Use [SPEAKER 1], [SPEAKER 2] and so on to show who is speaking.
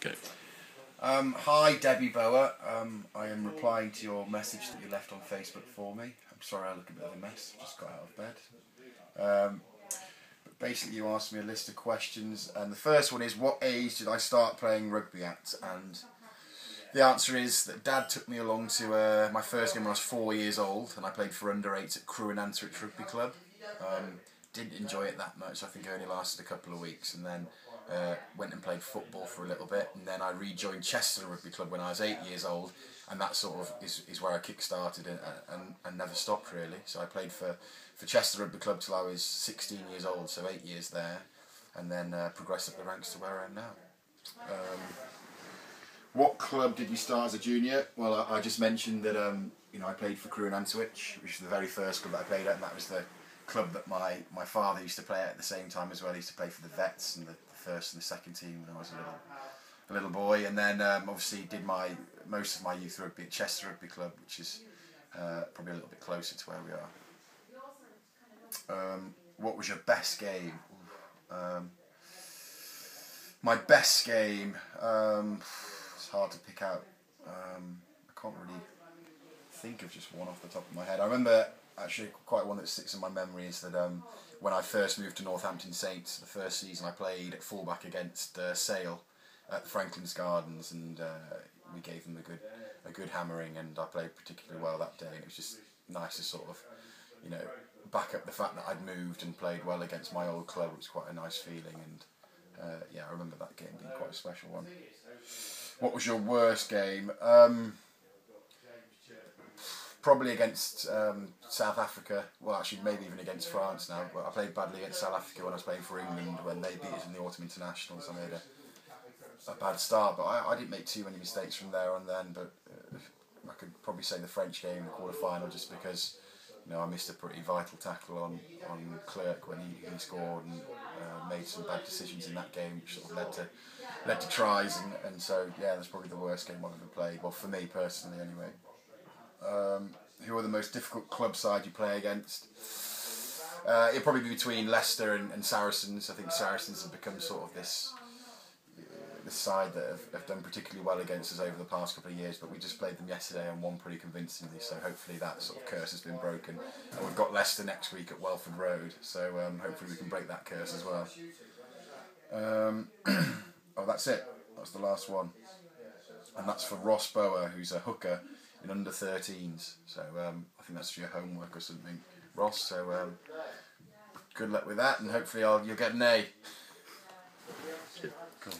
[SPEAKER 1] Okay.
[SPEAKER 2] Hi Debbie Bower, I am replying to your message that you left on Facebook for me. I'm sorry I look a bit of a mess, just got out of bed. But basically you asked me a list of questions, and the first one is, what age did I start playing rugby at? And the answer is that Dad took me along to my first game when I was 4 years old, and I played for under-8s at Crewe and Antwerp Rugby Club. Didn't enjoy it that much. I think it only lasted a couple of weeks, and then went and played football for a little bit, and then I rejoined Chester Rugby Club when I was 8 years old, and that sort of is where I kick-started and never stopped really. So I played for Chester Rugby Club till I was 16 years old, so 8 years there, and then progressed up the ranks to where I am now. What club did you start as a junior? Well, I just mentioned that I played for Crewe and Antwerp, which is the very first club that I played at, and that was the club that my father used to play at the same time as well. He used to play for the Vets and the first and the second team when I was a little boy, and then obviously did most of my youth rugby at Chester Rugby Club, which is probably a little bit closer to where we are. What was your best game? My best game, it's hard to pick out. I can't really think of just one off the top of my head. I remember actually quite one that sticks in my memory is that when I first moved to Northampton Saints, the first season I played at fullback against Sale at Franklin's Gardens, and we gave them a good hammering, and I played particularly well that day. It was just nice to sort of, back up the fact that I'd moved and played well against my old club. It was quite a nice feeling, and yeah, I remember that game being quite a special one. What was your worst game? Probably against South Africa. Well, actually, maybe even against France now. But I played badly against South Africa when I was playing for England when they beat us in the Autumn Internationals. I made a bad start, but I didn't make too many mistakes from there on then. But I could probably say the French game, the quarter-final, just because I missed a pretty vital tackle on Clerc when he scored, and made some bad decisions in that game, which sort of led to tries, and so yeah, that's probably the worst game I've ever played. Well, for me personally, anyway. Who are the most difficult club side you play against? It'll probably be between Leicester and Saracens. I think Saracens have become sort of this side that have done particularly well against us over the past couple of years, but we just played them yesterday and won pretty convincingly, so hopefully that sort of curse has been broken. And we've got Leicester next week at Welford Road, so hopefully we can break that curse as well. Oh, that's it. That's the last one. And that's for Ross Bower, who's a hooker in under 13s, so I think that's for your homework or something, Ross. So good luck with that, and hopefully you'll get an A.
[SPEAKER 1] Cool.